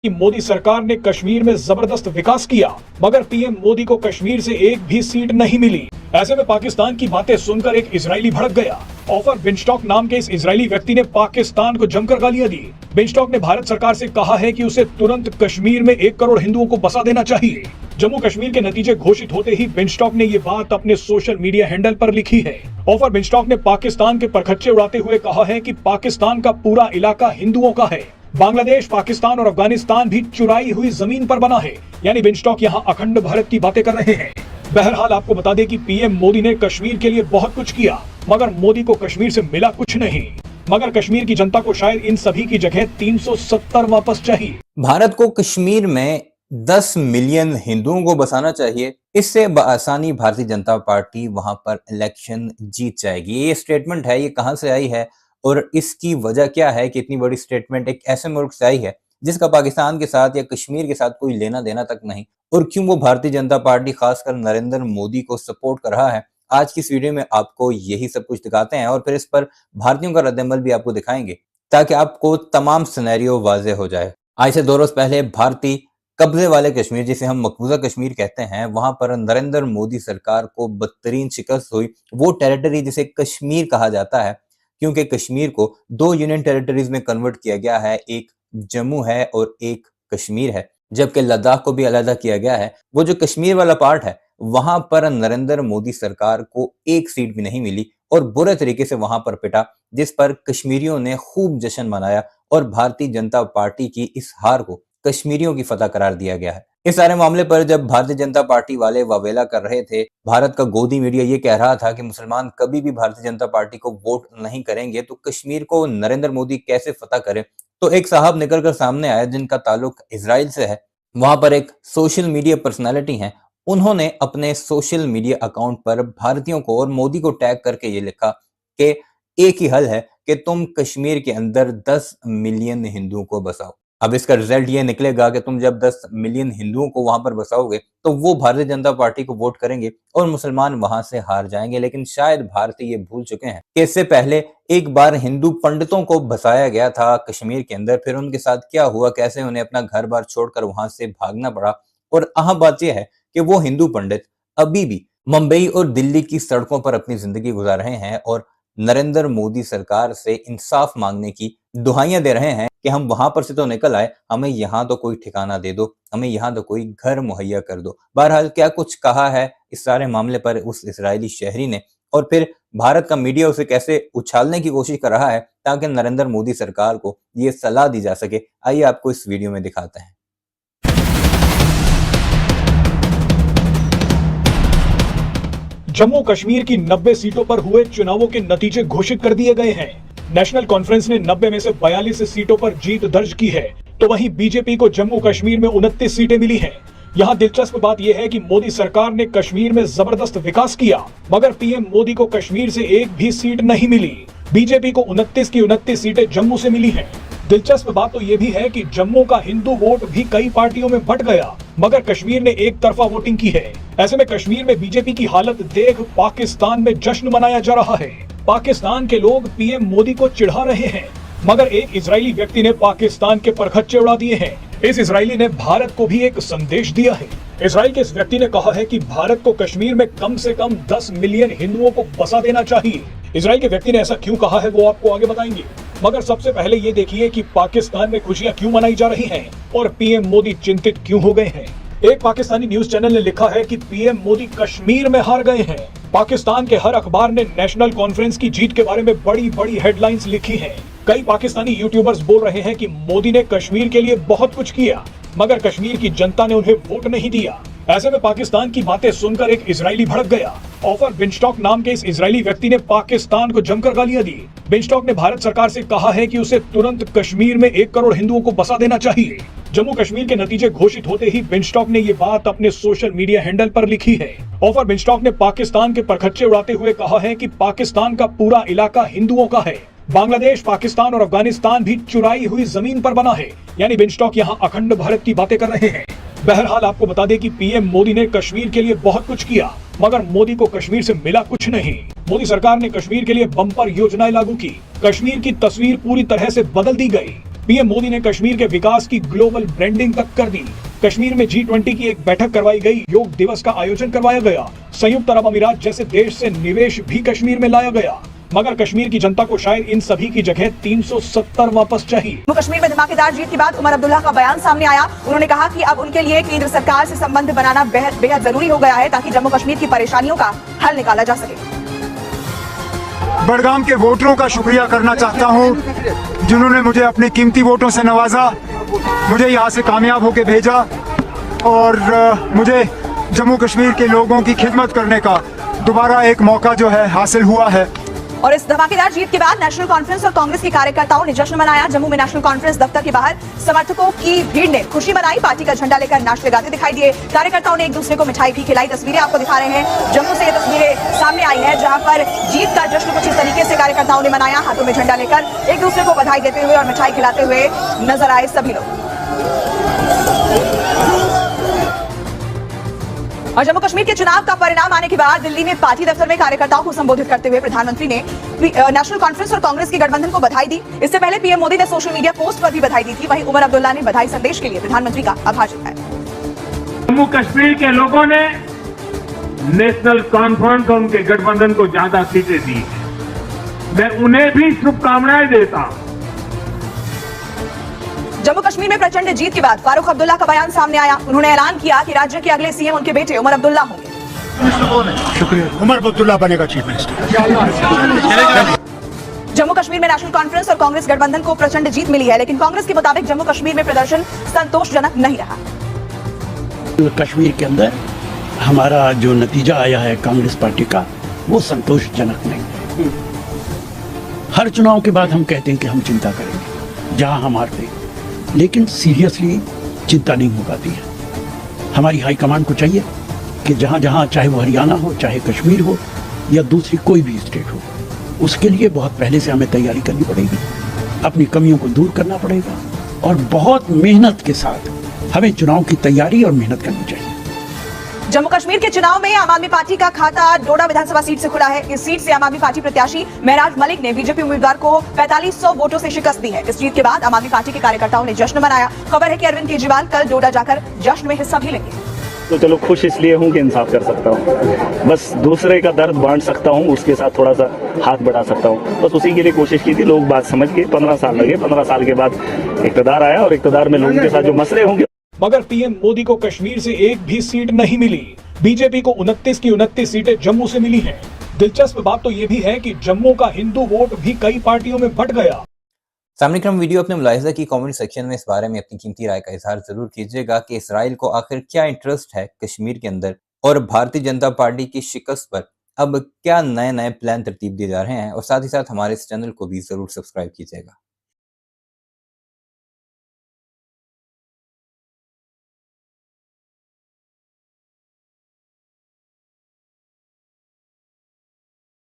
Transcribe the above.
कि मोदी सरकार ने कश्मीर में जबरदस्त विकास किया, मगर पीएम मोदी को कश्मीर से एक भी सीट नहीं मिली। ऐसे में पाकिस्तान की बातें सुनकर एक इजरायली भड़क गया। ऑफर बिनस्टॉक नाम के इस इजरायली व्यक्ति ने पाकिस्तान को जमकर गालियां दी। बिनस्टॉक ने भारत सरकार से कहा है कि उसे तुरंत कश्मीर में 1 करोड़ हिंदुओं को बसा देना चाहिए। जम्मू कश्मीर के नतीजे घोषित होते ही बिनस्टॉक ने ये बात अपने सोशल मीडिया हैंडल पर लिखी है। ऑफर बिनस्टॉक ने पाकिस्तान के परखच्चे उड़ाते हुए कहा है कि पाकिस्तान का पूरा इलाका हिंदुओं का है। बांग्लादेश, पाकिस्तान और अफगानिस्तान भी चुराई हुई जमीन पर बना है। यानी बिनस्टॉक यहाँ अखंड भारत की बातें कर रहे हैं। बहरहाल आपको बता दें कि पीएम मोदी ने कश्मीर के लिए बहुत कुछ किया, मगर मोदी को कश्मीर से मिला कुछ नहीं। मगर कश्मीर की जनता को शायद इन सभी की जगह 370 वापस चाहिए। भारत को कश्मीर में 10 मिलियन हिंदुओं को बसाना चाहिए। इससे बआसानी भारतीय जनता पार्टी वहां पर इलेक्शन जीत जाएगी। ये स्टेटमेंट है, ये कहां से आई है और इसकी वजह क्या है कि इतनी बड़ी स्टेटमेंट एक ऐसे मुल्क से आई है जिसका पाकिस्तान के साथ या कश्मीर के साथ कोई लेना देना तक नहीं, और क्यों वो भारतीय जनता पार्टी खासकर नरेंद्र मोदी को सपोर्ट कर रहा है। आज की इस वीडियो में आपको यही सब कुछ दिखाते हैं और फिर इस पर भारतीयों का रद्द-ए-अमल भी आपको दिखाएंगे ताकि आपको तमाम सिनेरियो वाज़ेह हो जाए। आज से 2 रोज पहले भारतीय कब्जे वाले कश्मीर, जिसे हम मकबूजा कश्मीर कहते हैं, वहां पर नरेंद्र मोदी सरकार को बदतरीन शिकस्त हुई। वो टेरिटरी जिसे कश्मीर कहा जाता है, क्योंकि कश्मीर को 2 यूनियन टेरिटरीज में कन्वर्ट किया गया है, एक जम्मू है और एक कश्मीर है, जबकि लद्दाख को भी अलग किया गया है। वो जो कश्मीर वाला पार्ट है वहां पर नरेंद्र मोदी सरकार को एक सीट भी नहीं मिली और बुरे तरीके से वहां पर पिटा, जिस पर कश्मीरियों ने खूब जश्न मनाया और भारतीय जनता पार्टी की इस हार को कश्मीरियों की फतह करार दिया गया है। इस सारे मामले पर जब भारतीय जनता पार्टी वाले वावेला कर रहे थे, भारत का गोदी मीडिया ये कह रहा था कि मुसलमान कभी भी भारतीय जनता पार्टी को वोट नहीं करेंगे, तो कश्मीर को नरेंद्र मोदी कैसे फतह करे। तो एक साहब निकलकर सामने आया जिनका ताल्लुक इजराइल से है। वहां पर एक सोशल मीडिया पर्सनालिटी है, उन्होंने अपने सोशल मीडिया अकाउंट पर भारतीयों को और मोदी को टैग करके ये लिखा कि एक ही हल है कि तुम कश्मीर के अंदर 10 मिलियन हिंदुओं को बसाओ। अब इसका रिजल्ट ये निकलेगा कि तुम जब 10 मिलियन हिंदुओं को वहां पर बसाओगे तो वो भारतीय जनता पार्टी को वोट करेंगे और मुसलमान वहां से हार जाएंगे। लेकिन शायद भारतीय ये भूल चुके हैं कि इससे पहले एक बार हिंदू पंडितों को बसाया गया था कश्मीर के अंदर, फिर उनके साथ क्या हुआ, कैसे उन्हें अपना घर बार छोड़कर वहां से भागना पड़ा। और अहम बात यह है कि वो हिंदू पंडित अभी भी मुंबई और दिल्ली की सड़कों पर अपनी जिंदगी गुजार रहे हैं और नरेंद्र मोदी सरकार से इंसाफ मांगने की दुहाइयां दे रहे हैं कि हम वहां पर से तो निकल आए, हमें यहाँ तो कोई ठिकाना दे दो, हमें यहाँ तो कोई घर मुहैया कर दो। बहरहाल क्या कुछ कहा है इस सारे मामले पर उस इजरायली शहरी ने, और फिर भारत का मीडिया उसे कैसे उछालने की कोशिश कर रहा है ताकि नरेंद्र मोदी सरकार को ये सलाह दी जा सके। आइए आपको इस वीडियो में दिखाते हैं। जम्मू कश्मीर की 90 सीटों पर हुए चुनावों के नतीजे घोषित कर दिए गए हैं। नेशनल कॉन्फ्रेंस ने 90 में से 42 सीटों पर जीत दर्ज की है, तो वहीं बीजेपी को जम्मू कश्मीर में 29 सीटें मिली हैं। यहाँ दिलचस्प बात यह है कि मोदी सरकार ने कश्मीर में जबरदस्त विकास किया, मगर पीएम मोदी को कश्मीर से एक भी सीट नहीं मिली। बीजेपी को 29 की 29 सीटें जम्मू से मिली हैं। दिलचस्प बात तो ये भी है कि जम्मू का हिंदू वोट भी कई पार्टियों में बंट गया, मगर कश्मीर ने एक तरफा वोटिंग की है। ऐसे में कश्मीर में बीजेपी की हालत देख पाकिस्तान में जश्न मनाया जा रहा है। पाकिस्तान के लोग पीएम मोदी को चिढ़ा रहे हैं, मगर एक इजरायली व्यक्ति ने पाकिस्तान के परखच्चे उड़ा दिए हैं। इस इजरायली ने भारत को भी एक संदेश दिया है। इजराइल के इस व्यक्ति ने कहा है कि भारत को कश्मीर में कम से कम 10 मिलियन हिंदुओं को बसा देना चाहिए। इजराइल के व्यक्ति ने ऐसा क्यों कहा है वो आपको आगे बताएंगे, मगर सबसे पहले ये देखिए कि पाकिस्तान में खुशियां क्यों मनाई जा रही हैं और पीएम मोदी चिंतित क्यों हो गए हैं। एक पाकिस्तानी न्यूज चैनल ने लिखा है कि पीएम मोदी कश्मीर में हार गए हैं। पाकिस्तान के हर अखबार ने नेशनल कॉन्फ्रेंस की जीत के बारे में बड़ी बड़ी हेडलाइंस लिखी हैं। कई पाकिस्तानी यूट्यूबर्स बोल रहे हैं कि मोदी ने कश्मीर के लिए बहुत कुछ किया, मगर कश्मीर की जनता ने उन्हें वोट नहीं दिया। ऐसे में पाकिस्तान की बातें सुनकर एक इजरायली भड़क गया। ऑफर बिनस्टॉक नाम के इस इजरायली व्यक्ति ने पाकिस्तान को जमकर गालियां दी। बिनस्टॉक ने भारत सरकार से कहा है कि उसे तुरंत कश्मीर में 1 करोड़ हिंदुओं को बसा देना चाहिए। जम्मू कश्मीर के नतीजे घोषित होते ही बिनस्टॉक ने ये बात अपने सोशल मीडिया हैंडल पर लिखी है। ऑफर बिनस्टॉक ने पाकिस्तान के परखच्चे उड़ाते हुए कहा है कि पाकिस्तान का पूरा इलाका हिंदुओं का है। बांग्लादेश, पाकिस्तान और अफगानिस्तान भी चुराई हुई जमीन पर बना है। यानी बिनस्टॉक यहाँ अखंड भारत की बातें कर रहे हैं। बहरहाल आपको बता दें कि पीएम मोदी ने कश्मीर के लिए बहुत कुछ किया, मगर मोदी को कश्मीर से मिला कुछ नहीं। मोदी सरकार ने कश्मीर के लिए बम्पर योजनाएं लागू की। कश्मीर की तस्वीर पूरी तरह से बदल दी गई। पीएम मोदी ने कश्मीर के विकास की ग्लोबल ब्रांडिंग तक कर दी। कश्मीर में G20 की एक बैठक करवाई गई, योग दिवस का आयोजन करवाया गया, संयुक्त अरब अमीरात जैसे देश से निवेश भी कश्मीर में लाया गया। मगर कश्मीर की जनता को शायद इन सभी की जगह 370 वापस चाहिए। जम्मू कश्मीर में धमाकेदार जीत के बाद उमर अब्दुल्ला का बयान सामने आया। उन्होंने कहा कि अब उनके लिए केंद्र सरकार से संबंध बनाना बेहद जरूरी हो गया है ताकि जम्मू कश्मीर की परेशानियों का हल निकाला जा सके। बडगाम के वोटरों का शुक्रिया करना चाहता हूं जिन्होंने मुझे अपने कीमती वोटों से नवाजा, मुझे यहां से कामयाब होकर भेजा और मुझे जम्मू कश्मीर के लोगों की खिदमत करने का दोबारा एक मौका जो है हासिल हुआ है। और इस धमाकेदार जीत के बाद नेशनल कॉन्फ्रेंस और कांग्रेस के कार्यकर्ताओं ने जश्न मनाया। जम्मू में नेशनल कॉन्फ्रेंस दफ्तर के बाहर समर्थकों की भीड़ ने खुशी मनाई, पार्टी का झंडा लेकर नाच लगाते दिखाई दिए। कार्यकर्ताओं ने एक दूसरे को मिठाई भी खिलाई। तस्वीरें आपको दिखा रहे हैं, जम्मू से ये तस्वीरें सामने आई है जहां पर जीत का जश्न कुछ इस तरीके से कार्यकर्ताओं ने मनाया, हाथों में झंडा लेकर एक दूसरे को बधाई देते हुए और मिठाई खिलाते हुए नजर आए सभी लोग। और जम्मू कश्मीर के चुनाव का परिणाम आने के बाद दिल्ली में पार्टी दफ्तर में कार्यकर्ताओं को संबोधित करते हुए प्रधानमंत्री ने नेशनल कॉन्फ्रेंस और कांग्रेस के गठबंधन को बधाई दी। इससे पहले पीएम मोदी ने सोशल मीडिया पोस्ट पर भी बधाई दी थी। वहीं उमर अब्दुल्ला ने बधाई संदेश के लिए प्रधानमंत्री का आभार जताया। जम्मू कश्मीर के लोगों ने नेशनल कॉन्फ्रेंस और उनके गठबंधन को ज्यादा सीटें दी है। मैं उन्हें भी शुभकामनाएं देता हूं। जम्मू कश्मीर में प्रचंड जीत के बाद फारूक अब्दुल्ला का बयान सामने आया। उन्होंने ऐलान किया कि राज्य के अगले सीएम उनके बेटे उमर अब्दुल्ला होंगे। शुक्रिया, उमर अब्दुल्ला बनेगा चीफ मिनिस्टर। जम्मू कश्मीर में नेशनल कॉन्फ्रेंस और कांग्रेस गठबंधन को प्रचंड जीत मिली है, लेकिन कांग्रेस के मुताबिक जम्मू कश्मीर में प्रदर्शन संतोषजनक नहीं रहा। कश्मीर के अंदर हमारा जो नतीजा आया है कांग्रेस पार्टी का, वो संतोषजनक नहीं। हर चुनाव के बाद हम कहते हैं कि हम चिंता करेंगे जहां हम हारते, लेकिन सीरियसली चिंता नहीं हो पाती है। हमारी हाईकमान को चाहिए कि जहां जहां, चाहे वो हरियाणा हो, चाहे कश्मीर हो या दूसरी कोई भी स्टेट हो, उसके लिए बहुत पहले से हमें तैयारी करनी पड़ेगी, अपनी कमियों को दूर करना पड़ेगा और बहुत मेहनत के साथ हमें चुनाव की तैयारी और मेहनत करनी चाहिए। जम्मू कश्मीर के चुनाव में आम आदमी पार्टी का खाता डोडा विधानसभा सीट से खुला है। इस सीट से आम आदमी पार्टी प्रत्याशी महराज मलिक ने बीजेपी उम्मीदवार को 4500 वोटों से शिकस्त दी है। इस जीत के बाद आम आदमी पार्टी के कार्यकर्ताओं ने जश्न मनाया। खबर है कि अरविंद केजरीवाल कल डोडा जाकर जश्न में हिस्सा भी लेंगे। तो चलो खुश इसलिए हूँ कि इंसाफ कर सकता हूँ, बस दूसरे का दर्द बांट सकता हूँ, उसके साथ थोड़ा सा हाथ बढ़ा सकता हूँ, बस उसी के लिए कोशिश की थी। लोग बात समझ गए, 15 साल लगे, 15 साल के बाद इक़्तिदार आया और इक़्तिदार में लोगों के साथ जो मसले होंगे। मगर पीएम मोदी को कश्मीर से एक भी सीट नहीं मिली। बीजेपी को 29 की 29 सीटें जम्मू से मिली हैं। दिलचस्प बात तो ये भी है कि जम्मू का हिंदू वोट भी कई पार्टियों में बंट गया। सामने क्रम वीडियो अपने मुलाहिजा की कमेंट सेक्शन में इस बारे में अपनी कीमती राय का इजहार जरूर कीजिएगा कि इसराइल को आखिर क्या इंटरेस्ट है कश्मीर के अंदर और भारतीय जनता पार्टी की शिकस्त पर अब क्या नए नए प्लान तरतीब दिए जा रहे हैं, और साथ ही साथ हमारे इस चैनल को भी जरूर सब्सक्राइब कीजिएगा।